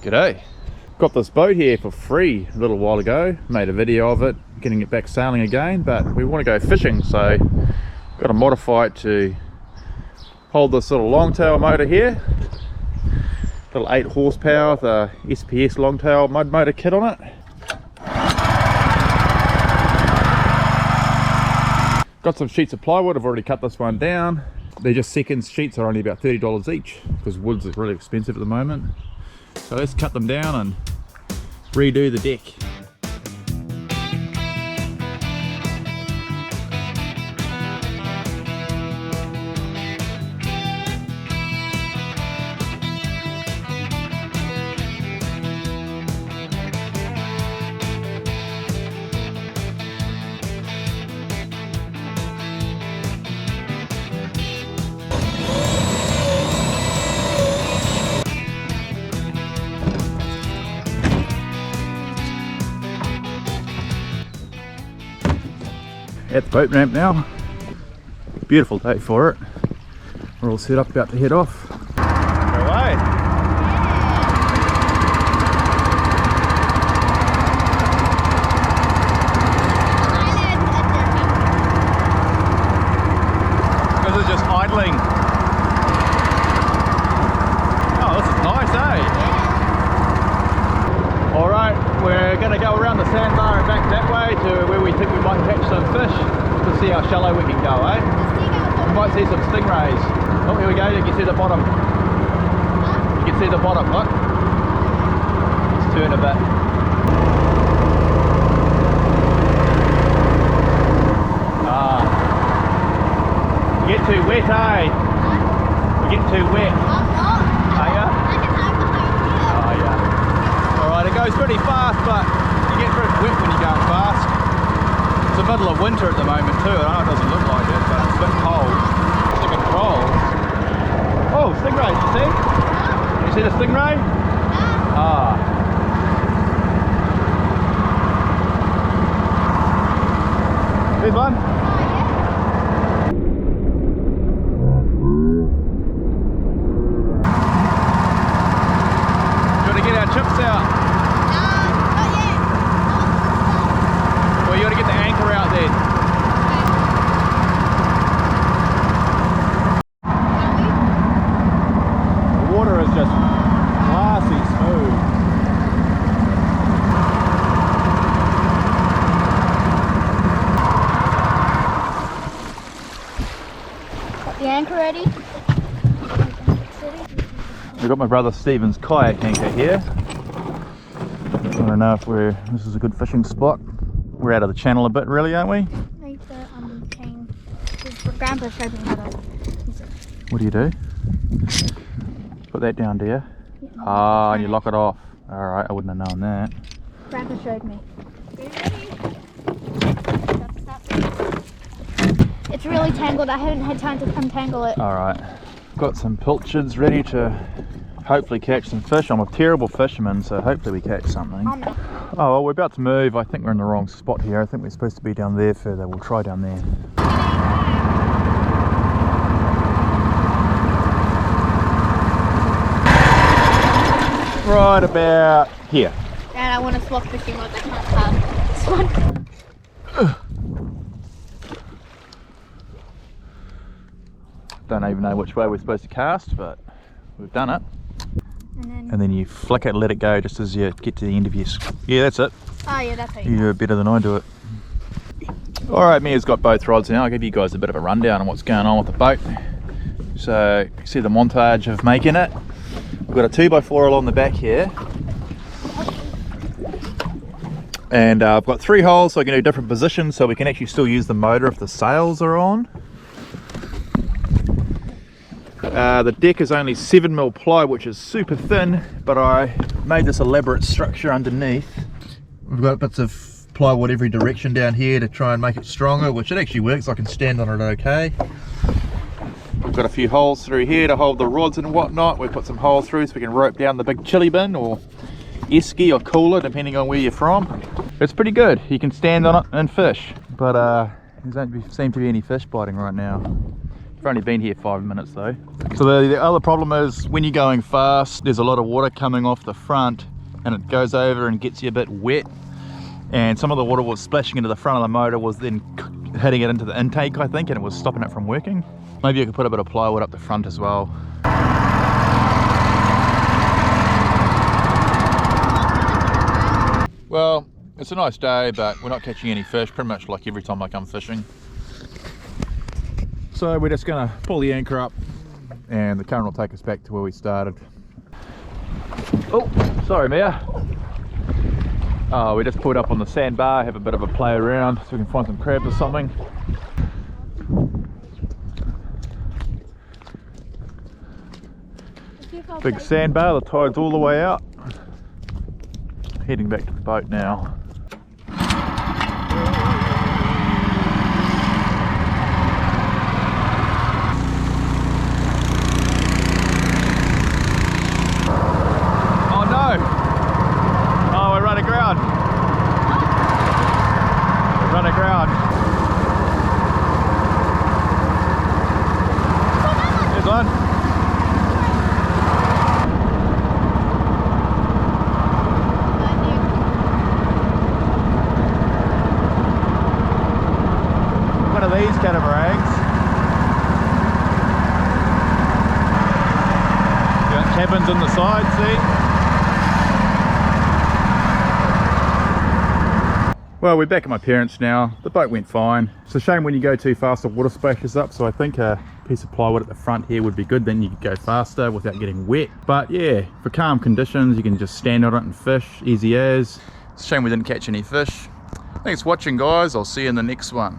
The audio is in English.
G'day. Got this boat here for free a little while ago. Made a video of it, getting it back sailing again, but we want to go fishing, so got to modify it to hold this little longtail motor here. Little 8 horsepower with a SPS longtail mud motor kit on it. Got some sheets of plywood. I've already cut this one down. They're just seconds sheets, are only about $30 each because wood's really expensive at the moment. So let's cut them down and redo the deck. At the boat ramp now. Beautiful day for it. We're all set up, about to head off. Go away. This is just idling. Oh, this is nice, eh? Yeah. Alright, we're going to go around the Sandbar and back that way to where we think we might catch some fish to see how shallow we can go, eh? We might see some stingrays. Oh, here we go, you can see the bottom. You can see the bottom, look. Let's turn a bit. Ah. You get too wet, eh? You get too wet. Are ya? Oh, yeah. Alright, it goes pretty fast, but you get pretty wet when you're going fast. It's the middle of winter at the moment too. I know it doesn't look like it, but it's a bit cold. To control. Oh, stingray, you see? You see the stingray? Ah. There's one. Do you want to get our chips out? You got to get the anchor out then. The water is just glassy smooth. Got the anchor ready? We've got my brother Stephen's kayak anchor here. I don't know if this is a good fishing spot. We're out of the channel a bit, really, aren't we? Need the chain. Grandpa showed me how to use it. What do you do? Put that down, do you? Yeah, Ah, and you lock it off. Alright, I wouldn't have known that. Grandpa showed me. It's really tangled. I haven't had time to untangle it. Alright. Got some pilchards ready to hopefully catch some fish. I'm a terrible fisherman, so hopefully we catch something. Oh, well, we're about to move. I think we're in the wrong spot here. I think we're supposed to be down there further. We'll try down there. Right about here. Dad, I want to swap fishing rods. I can't cast this one. Don't even know which way we're supposed to cast, but we've done it. And then you flick it and let it go just as you get to the end of your... Yeah, that's it. Oh yeah, that's how you do it better than I do it. Alright, Mia's got both rods now. I'll give you guys a bit of a rundown on what's going on with the boat. So, you see the montage of making it. We've got a 2x4 along the back here. And I've got 3 holes so I can do different positions so we can actually still use the motor if the sails are on. The deck is only 7mm ply, which is super thin, but I made this elaborate structure underneath. We've got bits of plywood every direction down here to try and make it stronger, which it actually works. I can stand on it okay. We've got a few holes through here to hold the rods and whatnot. We've put some holes through so we can rope down the big chili bin or esky or cooler, depending on where you're from. It's pretty good. You can stand on it and fish, but there doesn't seem to be any fish biting right now. only been here 5 minutes though. So the other problem is when you're going fast, there's a lot of water coming off the front and it goes over and gets you a bit wet. And some of the water was splashing into the front of the motor, was then hitting it into the intake, I think, and it was stopping it from working. Maybe you could put a bit of plywood up the front as well. Well, it's a nice day, but we're not catching any fish, pretty much like every time I come fishing. So we're just gonna pull the anchor up and the current will take us back to where we started. Oh, sorry Mia. Oh, we just pulled up on the sandbar, have a bit of a play around so we can find some crabs or something. Big sandbar, the tide's all the way out. Heading back to the boat now. Oh no! Oh, we're running aground. We're running aground. There's one. One of these catamarans. Got cabins on the side, see? Well, we're back at my parents' now. The boat went fine. It's a shame when you go too fast the water splashes up, so I think a piece of plywood at the front here would be good, then you could go faster without getting wet. But yeah, for calm conditions you can just stand on it and fish, easy as. It's a shame we didn't catch any fish. Thanks for watching guys, I'll see you in the next one.